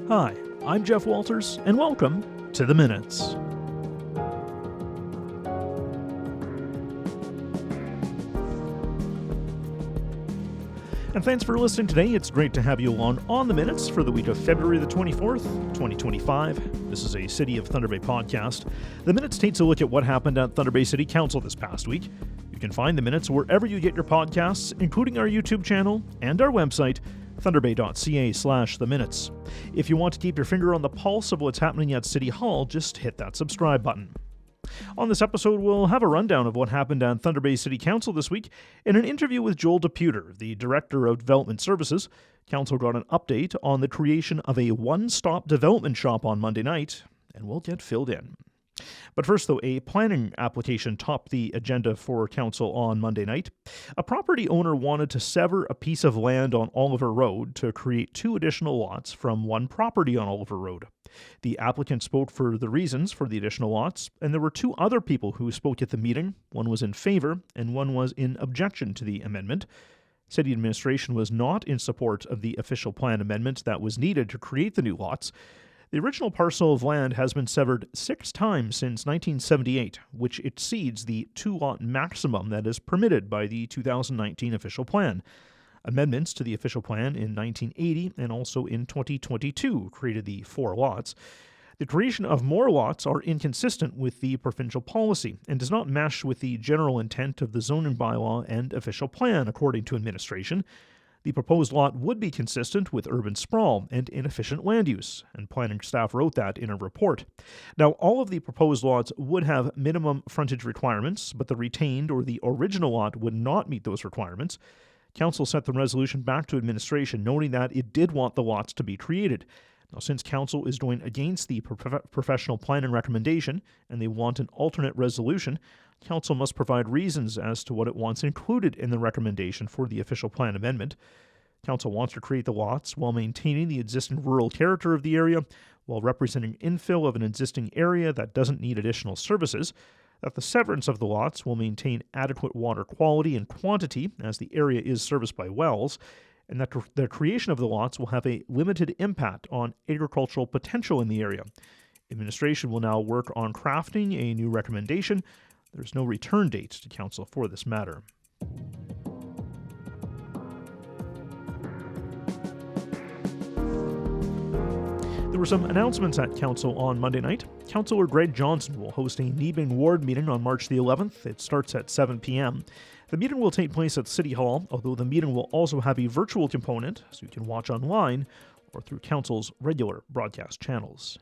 Hi, I'm Jeff Walters, and welcome to The Minutes. And thanks for listening today. It's great to have you along on The Minutes for the week of February the 24th, 2025. This is a City of Thunder Bay podcast. The Minutes takes a look at what happened at Thunder Bay City Council this past week. You can find The Minutes wherever you get your podcasts, including our YouTube channel and our website, thunderbay.ca/theminutes. If you want to keep your finger on the pulse of what's happening at City Hall, just hit that subscribe button. On this episode, we'll have a rundown of what happened at Thunder Bay City Council this week. In an interview with Joel DePeuter, the Director of Development Services, Council got an update on the creation of a one-stop development shop on Monday night, and we'll get filled in. But first, though, a planning application topped the agenda for Council on Monday night. A property owner wanted to sever a piece of land on Oliver Road to create two additional lots from one property on Oliver Road. The applicant spoke for the reasons for the additional lots, and there were two other people who spoke at the meeting. One was in favor, and one was in objection to the amendment. City administration was not in support of the official plan amendment that was needed to create the new lots. The original parcel of land has been severed 6 times since 1978, which exceeds the 2-lot maximum that is permitted by the 2019 official plan. Amendments to the official plan in 1980 and also in 2022 created the 4 lots. The creation of more lots are inconsistent with the provincial policy and does not mesh with the general intent of the zoning bylaw and official plan, according to administration. The proposed lot would be consistent with urban sprawl and inefficient land use, and planning staff wrote that in a report. Now, all of the proposed lots would have minimum frontage requirements, but the retained or the original lot would not meet those requirements. Council sent the resolution back to administration, noting that it did want the lots to be created. Now, since Council is going against the professional planning recommendation and they want an alternate resolution, Council must provide reasons as to what it wants included in the recommendation for the official plan amendment. Council wants to create the lots while maintaining the existing rural character of the area, while representing infill of an existing area that doesn't need additional services, that the severance of the lots will maintain adequate water quality and quantity as the area is serviced by wells, and that the creation of the lots will have a limited impact on agricultural potential in the area. Administration will now work on crafting a new recommendation. There's no return date to Council for this matter. There were some announcements at Council on Monday night. Councillor Greg Johnson will host a Nebing Ward meeting on March the 11th. It starts at 7 p.m. The meeting will take place at City Hall, although the meeting will also have a virtual component, so you can watch online or through Council's regular broadcast channels.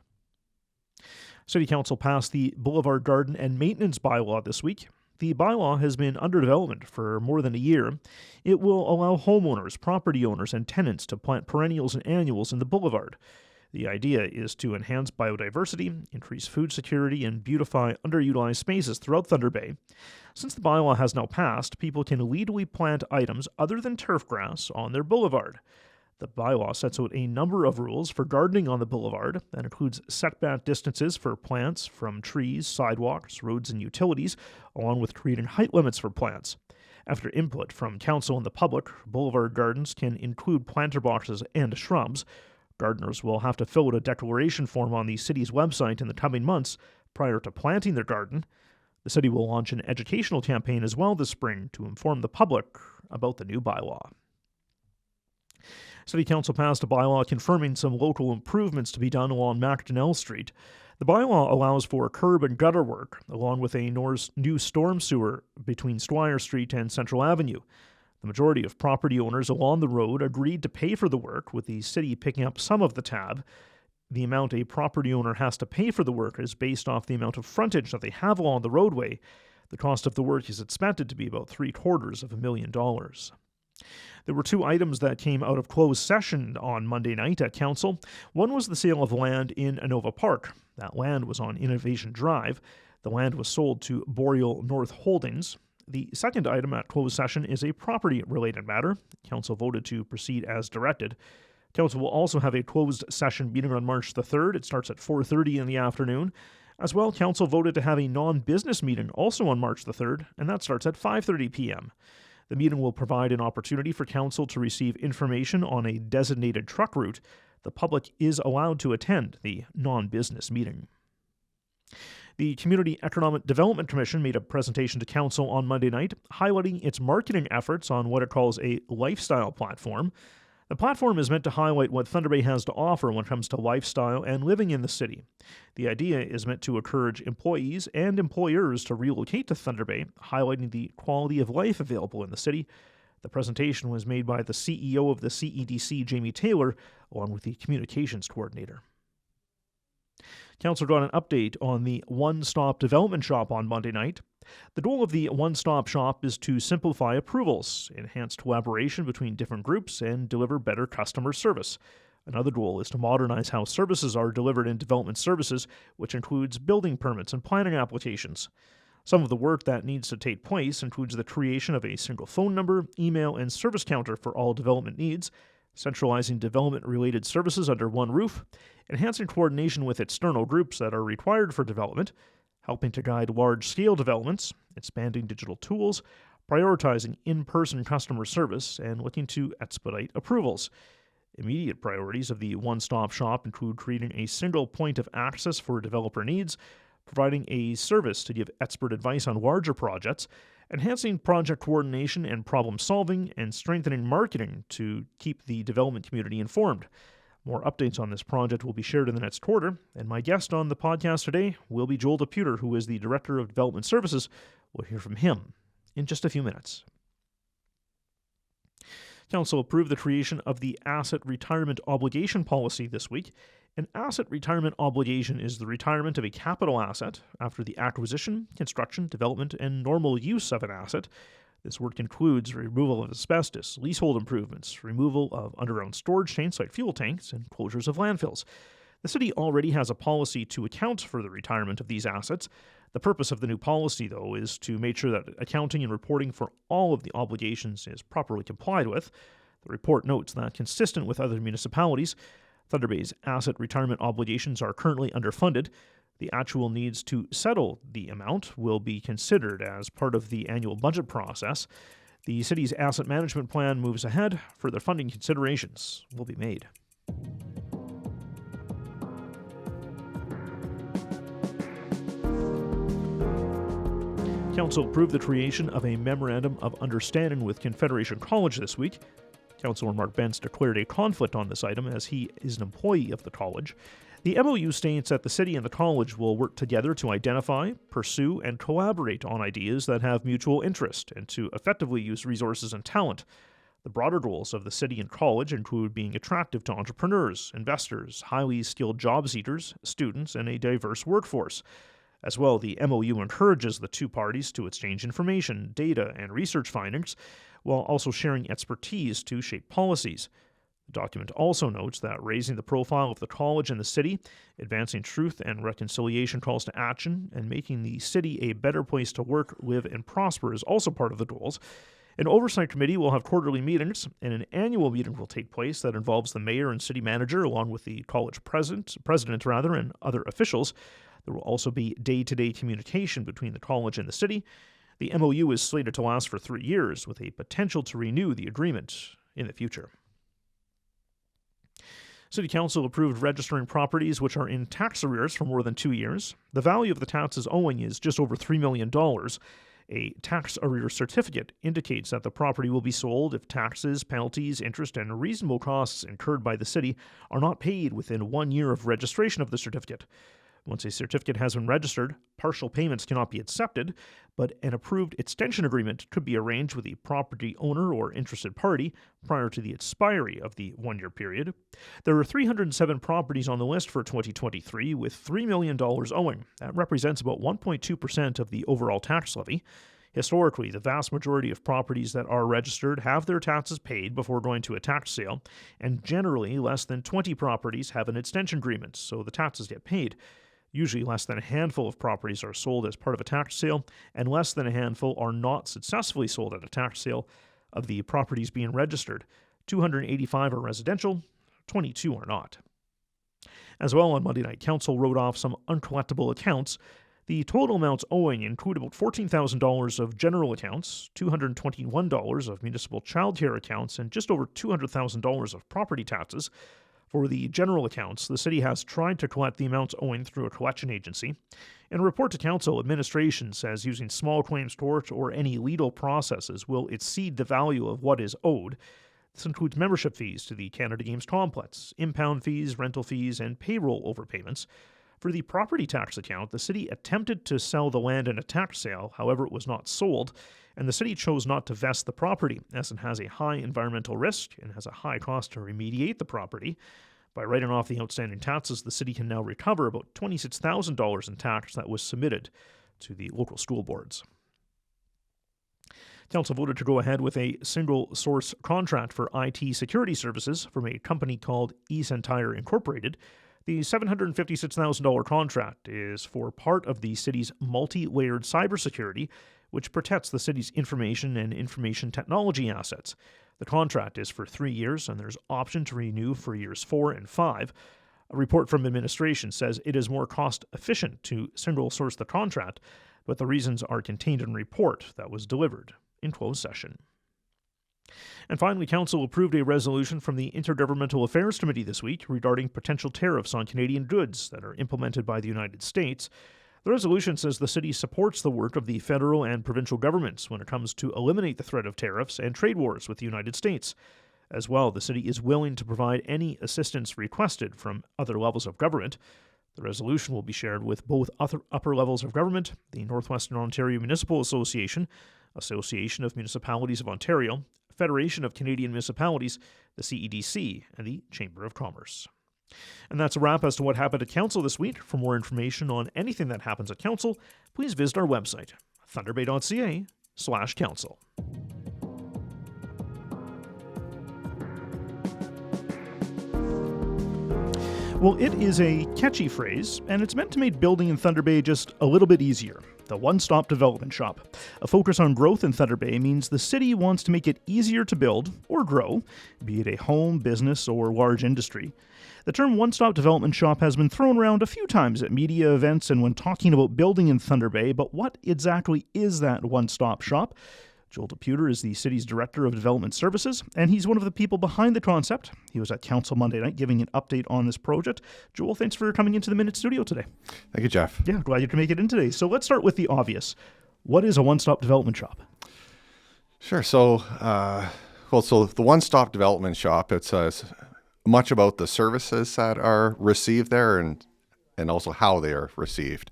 City Council passed the Boulevard Garden and Maintenance Bylaw this week. The bylaw has been under development for more than a year. It will allow homeowners, property owners, and tenants to plant perennials and annuals in the boulevard. The idea is to enhance biodiversity, increase food security, and beautify underutilized spaces throughout Thunder Bay. Since the bylaw has now passed, people can legally plant items other than turf grass on their boulevard. The bylaw sets out a number of rules for gardening on the boulevard that includes setback distances for plants from trees, sidewalks, roads, and utilities, along with creating height limits for plants. After input from Council and the public, boulevard gardens can include planter boxes and shrubs. Gardeners will have to fill out a declaration form on the city's website in the coming months prior to planting their garden. The city will launch an educational campaign as well this spring to inform the public about the new bylaw. City Council passed a bylaw confirming some local improvements to be done along McDonnell Street. The bylaw allows for curb and gutter work, along with a new storm sewer between Squire Street and Central Avenue. The majority of property owners along the road agreed to pay for the work, with the city picking up some of the tab. The amount a property owner has to pay for the work is based off the amount of frontage that they have along the roadway. The cost of the work is expected to be about $750,000. There were 2 items that came out of closed session on Monday night at Council. One was the sale of land in Inova Park. That land was on Innovation Drive. The land was sold to Boreal North Holdings. The second item at closed session is a property-related matter. Council voted to proceed as directed. Council will also have a closed session meeting on March the 3rd. It starts at 4:30 in the afternoon. As well, Council voted to have a non-business meeting also on March the 3rd, and that starts at 5:30 p.m. The meeting will provide an opportunity for Council to receive information on a designated truck route the public is allowed to attend the non-business meeting. The Community Economic Development Commission made a presentation to Council on Monday night, highlighting its marketing efforts on what it calls a lifestyle platform. The platform is meant to highlight what Thunder Bay has to offer when it comes to lifestyle and living in the city. The idea is meant to encourage employees and employers to relocate to Thunder Bay, highlighting the quality of life available in the city. The presentation was made by the CEO of the CEDC, Jamie Taylor, along with the communications coordinator. Council got an update on the one-stop development shop on Monday night. The goal of the one-stop shop is to simplify approvals, enhance collaboration between different groups, and deliver better customer service. Another goal is to modernize how services are delivered in Development Services, which includes building permits and planning applications. Some of the work that needs to take place includes the creation of a single phone number, email, and service counter for all development needs, centralizing development-related services under one roof, enhancing coordination with external groups that are required for development, helping to guide large-scale developments, expanding digital tools, prioritizing in-person customer service, and looking to expedite approvals. Immediate priorities of the one-stop shop include creating a single point of access for developer needs, providing a service to give expert advice on larger projects, enhancing project coordination and problem-solving, and strengthening marketing to keep the development community informed. More updates on this project will be shared in the next quarter, and my guest on the podcast today will be Joel DePeuter, who is the Director of Development Services. We'll hear from him in just a few minutes. Council approved the creation of the Asset Retirement Obligation Policy this week. An asset retirement obligation is the retirement of a capital asset after the acquisition, construction, development, and normal use of an asset. This work includes removal of asbestos, leasehold improvements, removal of underground storage tanks like fuel tanks, and closures of landfills. The city already has a policy to account for the retirement of these assets. The purpose of the new policy, though, is to make sure that accounting and reporting for all of the obligations is properly complied with. The report notes that, consistent with other municipalities, Thunder Bay's asset retirement obligations are currently underfunded. The actual needs to settle the amount will be considered as part of the annual budget process. The city's asset management plan moves ahead. Further funding considerations will be made. Council approved the creation of a Memorandum of Understanding with Confederation College this week. Councilor Mark Bentz declared a conflict on this item as he is an employee of the college. The MOU states that the city and the college will work together to identify, pursue, and collaborate on ideas that have mutual interest and to effectively use resources and talent. The broader goals of the city and college include being attractive to entrepreneurs, investors, highly skilled job seekers, students, and a diverse workforce. As well, the MOU encourages the two parties to exchange information, data, and research findings, while also sharing expertise to shape policies. The document also notes that raising the profile of the college and the city, advancing truth and reconciliation calls to action, and making the city a better place to work, live, and prosper is also part of the goals. An oversight committee will have quarterly meetings, and an annual meeting will take place that involves the mayor and city manager, along with the college president, and other officials. There will also be day-to-day communication between the college and the city. The MOU is slated to last for 3 years, with a potential to renew the agreement in the future. City Council approved registering properties which are in tax arrears for more than 2 years. The value of the taxes owing is just over $3 million. A tax arrear certificate indicates that the property will be sold if taxes, penalties, interest, and reasonable costs incurred by the city are not paid within 1 year of registration of the certificate. Once a certificate has been registered, partial payments cannot be accepted, but an approved extension agreement could be arranged with the property owner or interested party prior to the expiry of the 1-year period. There are 307 properties on the list for 2023 with $3 million owing. That represents about 1.2% of the overall tax levy. Historically, the vast majority of properties that are registered have their taxes paid before going to a tax sale, and generally less than 20 properties have an extension agreement, so the taxes get paid. Usually less than a handful of properties are sold as part of a tax sale, and less than a handful are not successfully sold at a tax sale. Of the properties being registered, 285 are residential, 22 are not. As well, on Monday night, Council wrote off some uncollectible accounts. The total amounts owing include about $14,000 of general accounts, $221 of municipal child care accounts, and just over $200,000 of property taxes. For the general accounts, the city has tried to collect the amounts owing through a collection agency. In a report to council, administration says using small claims court or any legal processes will exceed the value of what is owed. This includes membership fees to the Canada Games Complex, impound fees, rental fees, and payroll overpayments. For the property tax account, the city attempted to sell the land in a tax sale, however it was not sold, and the city chose not to vest the property, as it has a high environmental risk and has a high cost to remediate the property. By writing off the outstanding taxes, the city can now recover about $26,000 in tax that was submitted to the local school boards. Council voted to go ahead with a single-source contract for IT security services from a company called eCentire Incorporated. The $756,000 contract is for part of the city's multi-layered cybersecurity, which protects the city's information and information technology assets. The contract is for 3 years, and there's option to renew for years 4 and 5. A report from administration says it is more cost-efficient to single-source the contract, but the reasons are contained in a report that was delivered in closed session. And finally, Council approved a resolution from the Intergovernmental Affairs Committee this week regarding potential tariffs on Canadian goods that are implemented by the United States. The resolution says the city supports the work of the federal and provincial governments when it comes to eliminate the threat of tariffs and trade wars with the United States. As well, the city is willing to provide any assistance requested from other levels of government. The resolution will be shared with both upper levels of government, the Northwestern Ontario Municipal Association, Association of Municipalities of Ontario, Federation of Canadian Municipalities, the CEDC, and the Chamber of Commerce. And that's a wrap as to what happened at Council this week. For more information on anything that happens at Council, please visit our website, thunderbay.ca/council. Well, it is a catchy phrase, and it's meant to make building in Thunder Bay just a little bit easier. The one-stop development shop. A focus on growth in Thunder Bay means the city wants to make it easier to build or grow, be it a home, business, or large industry. The term one-stop development shop has been thrown around a few times at media events and when talking about building in Thunder Bay, but what exactly is that one-stop shop? Joel DePeuter is the city's Director of Development Services, and he's one of the people behind the concept. He was at Council Monday night giving an update on this project. Joel, thanks for coming into the Minute Studio today. Thank you, Jeff. Yeah, glad you can make it in today. So let's start with the obvious. What is a one-stop development shop? Sure. So, so the one-stop development shop, it's much about the services that are received there and also how they are received.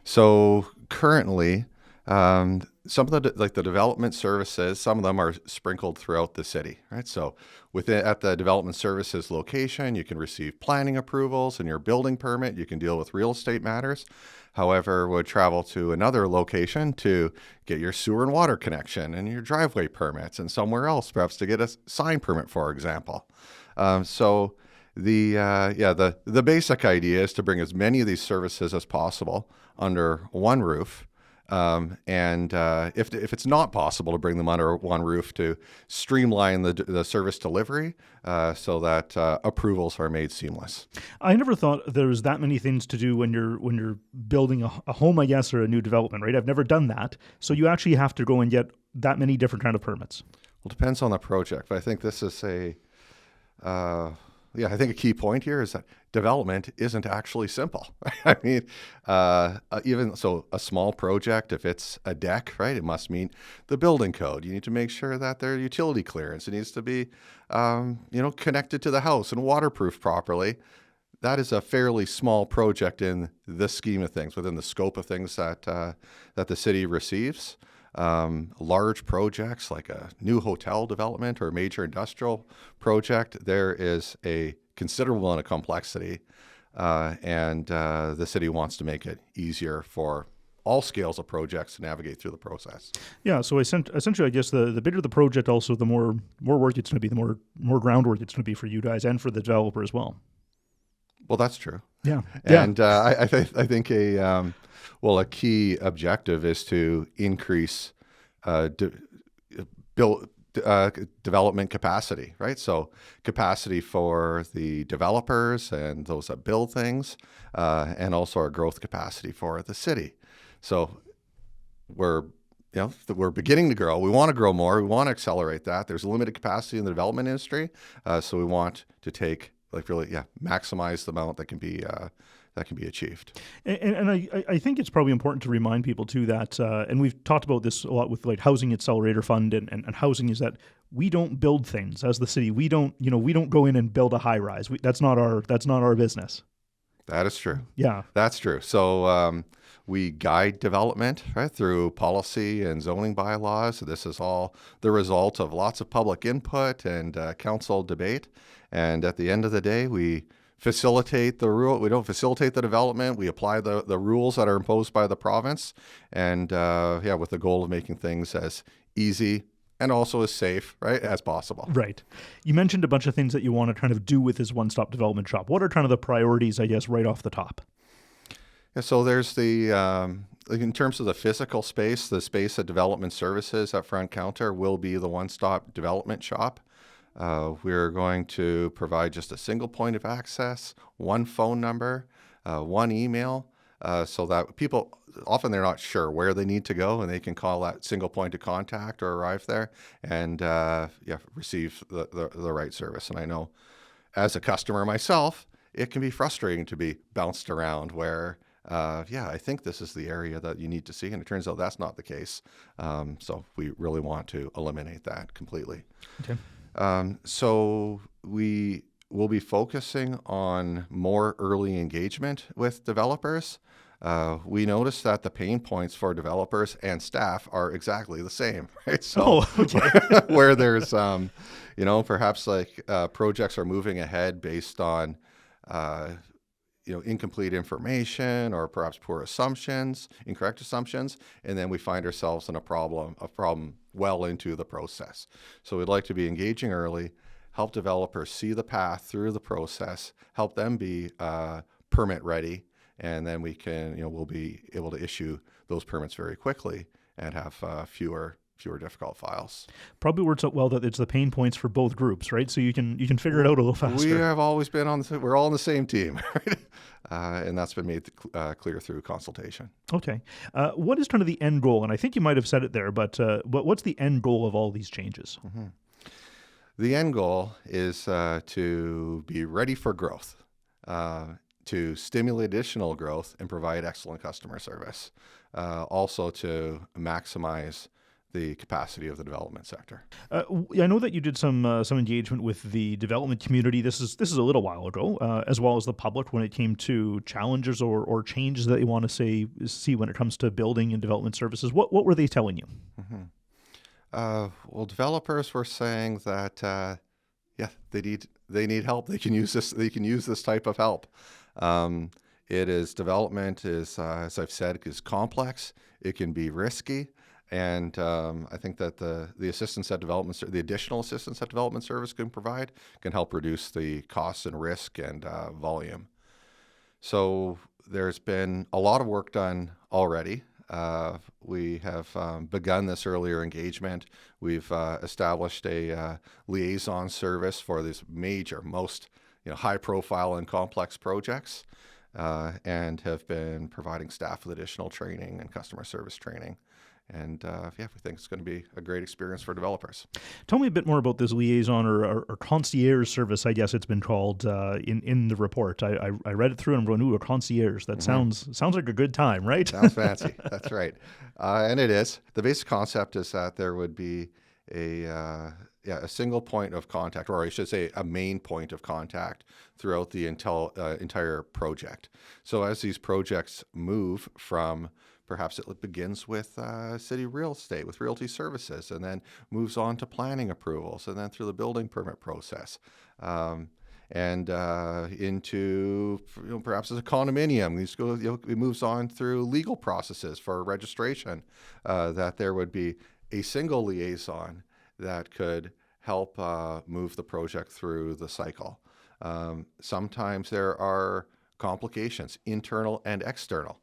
So currently, some of the development services, some of them are sprinkled throughout the city, right? So at the development services location, you can receive planning approvals and your building permit. You can deal with real estate matters. However, would travel to another location to get your sewer and water connection and your driveway permits, and somewhere else perhaps to get a sign permit, for example. So the basic idea is to bring as many of these services as possible under one roof. If it's not possible to bring them under one roof, to streamline the service delivery so that approvals are made seamless. I never thought there was that many things to do when you're building a home, I guess, or a new development, right? I've never done that. So you actually have to go and get that many different kind of permits. Well, it depends on the project, but I think this is I think a key point here is that development isn't actually simple. I mean, even so, a small project, if it's a deck, right, it must meet the building code. You need to make sure that their utility clearance, it needs to be, connected to the house and waterproof properly. That is a fairly small project in the scheme of things, within the scope of things that the city receives. Large projects like a new hotel development or a major industrial project, there is a considerable amount of complexity, and the city wants to make it easier for all scales of projects to navigate through the process. Yeah, so essentially, I guess the bigger the project, also the more work it's going to be, the more groundwork it's going to be for you guys and for the developer as well. Well, that's true. Yeah, and I think a key objective is to increase development capacity, right? So capacity for the developers and those that build things, and also our growth capacity for the city. So we're beginning to grow. We want to grow more. We want to accelerate that. There's limited capacity in the development industry, so we want to take really, maximize the amount that can be achieved. And I think it's probably important to remind people too that, and we've talked about this a lot with like Housing Accelerator Fund and housing, is that we don't build things as the city. We don't go in and build a high rise. That's not our business. That is true. Yeah, that's true. So we guide development, right, through policy and zoning bylaws. This is all the result of lots of public input and council debate. And at the end of the day, we facilitate the rule. We don't facilitate the development. We apply the rules that are imposed by the province, and with the goal of making things as easy and also as safe, right, as possible. Right. You mentioned a bunch of things that you want to kind of do with this one-stop development shop. What are kind of the priorities, I guess, right off the top? Yeah, so there's the in terms of the physical space, the space at Development Services at front counter will be the one-stop development shop. We're going to provide just a single point of access, one phone number, one email, so that people, often they're not sure where they need to go, and they can call that single point of contact or arrive there and receive the right service. And I know as a customer myself, it can be frustrating to be bounced around where, I think this is the area that you need to see, and it turns out that's not the case. So we really want to eliminate that completely. Okay. So we will be focusing on more early engagement with developers. We noticed that the pain points for developers and staff are exactly the same, right? So where there's, perhaps like projects are moving ahead based on, incomplete information or perhaps poor assumptions, incorrect assumptions, and then we find ourselves in a problem well into the process. So we'd like to be engaging early, help developers see the path through the process, help them be permit ready, and then we can, we'll be able to issue those permits very quickly and have fewer difficult files. Probably works out well that it's the pain points for both groups, right? So you can figure it out a little faster. We have always been we're all on the same team, right? And that's been made clear through consultation. Okay. What is kind of the end goal? And I think you might have said it there, but what's the end goal of all these changes? Mm-hmm. The end goal is to be ready for growth, to stimulate additional growth and provide excellent customer service. Also to maximize the capacity of the development sector. I know that you did some engagement with the development community. This is a little while ago, as well as the public, when it came to challenges or changes that you want to see when it comes to building and development services. What were they telling you? Mm-hmm. Well, developers were saying that they need help. They can use this. They can use this type of help. Development is, as I've said, is complex. It can be risky. And I think that the assistance that the additional assistance that Development Service can provide can help reduce the costs and risk and volume. So there's been a lot of work done already. We have begun this earlier engagement. We've established a liaison service for these major, most high-profile and complex projects, and have been providing staff with additional training and customer service training. And we think it's going to be a great experience for developers. Tell me a bit more about this liaison or concierge service, I guess it's been called in the report. I read it through and I'm going, ooh, a concierge. That sounds like a good time, right? Sounds fancy. That's right. And it is. The basic concept is that there would be a single point of contact, or I should say a main point of contact throughout the entire project. So as these projects move from, perhaps it begins with city real estate, with realty services, and then moves on to planning approvals, and then through the building permit process, and into perhaps as a condominium. It moves on through legal processes for registration. That there would be a single liaison that could help move the project through the cycle. Sometimes there are complications, internal and external,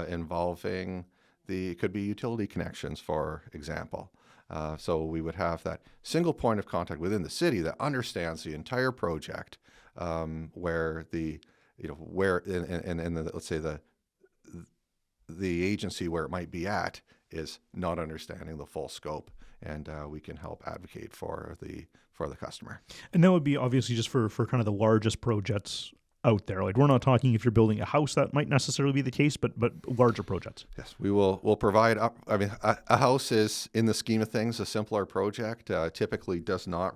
involving it could be utility connections, for example. So we would have that single point of contact within the city that understands the entire project, where let's say the agency where it might be at is not understanding the full scope and we can help advocate for the customer. And that would be obviously just for kind of the largest projects out there. Like, we're not talking if you're building a house, that might necessarily be the case, but larger projects. Yes, we'll provide a house is, in the scheme of things, a simpler project. Typically does not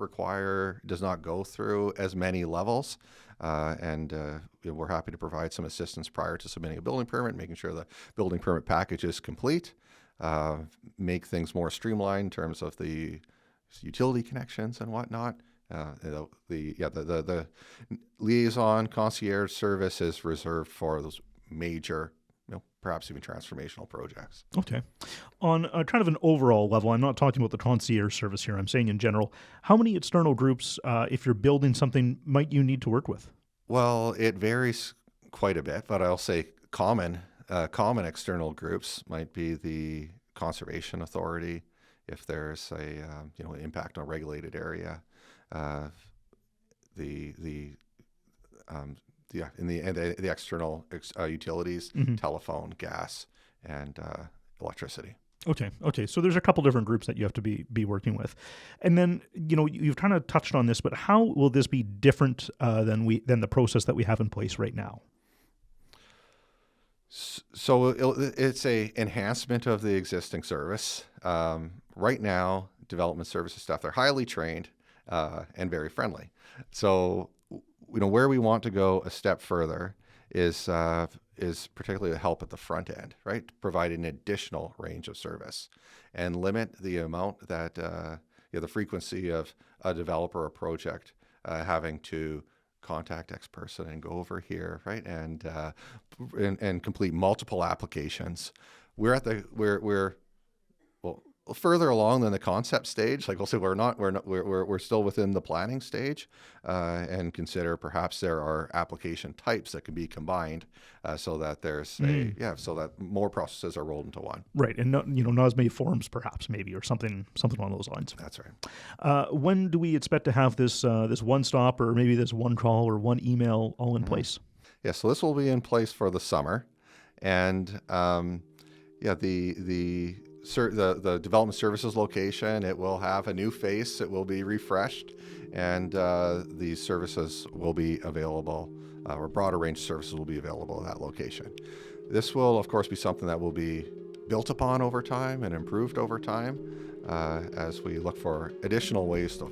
go through as many levels. We're happy to provide some assistance prior to submitting a building permit, making sure the building permit package is complete, make things more streamlined in terms of the utility connections and whatnot. The liaison concierge service is reserved for those major, perhaps even transformational projects. Okay. On kind of an overall level, I'm not talking about the concierge service here, I'm saying in general, how many external groups, if you're building something, might you need to work with? Well, it varies quite a bit, but I'll say common external groups might be the Conservation Authority, if there's an impact on a regulated area. The external utilities, telephone, gas, and electricity. Okay. So there's a couple different groups that you have to be working with, and then you've kind of touched on this, but how will this be different than the process that we have in place right now? So it's a enhancement of the existing service. Right now, development services staff, they're highly trained and very friendly. So, where we want to go a step further is particularly to help at the front end, right? Provide an additional range of service and limit the amount that the frequency of a developer or project having to contact X person and go over here, right? And complete multiple applications. We're further along than the concept stage. Like, we'll say we're still within the planning stage, and consider perhaps there are application types that can be combined, so that there's so that more processes are rolled into one. Right, and not as many forms, perhaps, maybe, or something along those lines. That's right. When do we expect to have this one stop, or maybe this one call or one email all in place? Yeah, so this will be in place for the summer, and the development services location, it will have a new face. It will be refreshed, and these services will be available, or broader range of services will be available at that location. This will, of course, be something that will be built upon over time and improved over time, as we look for additional ways to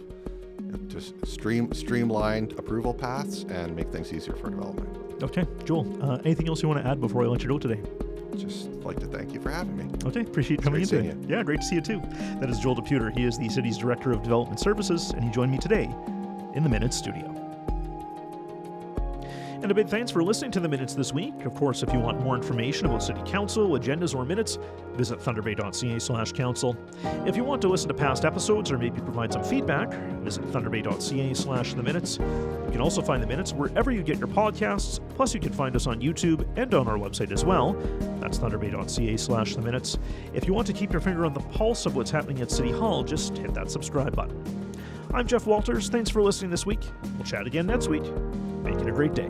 streamline approval paths and make things easier for development. Okay, Joel, anything else you want to add before I let you go today? Just like to thank you for having me. Okay, appreciate coming in today. You. Yeah, great to see you too. That is Joel DePeuter. He is the city's Director of Development Services, and he joined me today in the Minutes studio. And a big thanks for listening to the Minutes this week. Of course, if you want more information about City Council, agendas, or minutes, visit thunderbay.ca/council. If you want to listen to past episodes or maybe provide some feedback, visit thunderbay.ca/theminutes. You can also find the Minutes wherever you get your podcasts, plus you can find us on YouTube and on our website as well. That's thunderbay.ca/theminutes. If you want to keep your finger on the pulse of what's happening at City Hall, just hit that subscribe button. I'm Jeff Walters. Thanks for listening this week. We'll chat again next week. Make it a great day.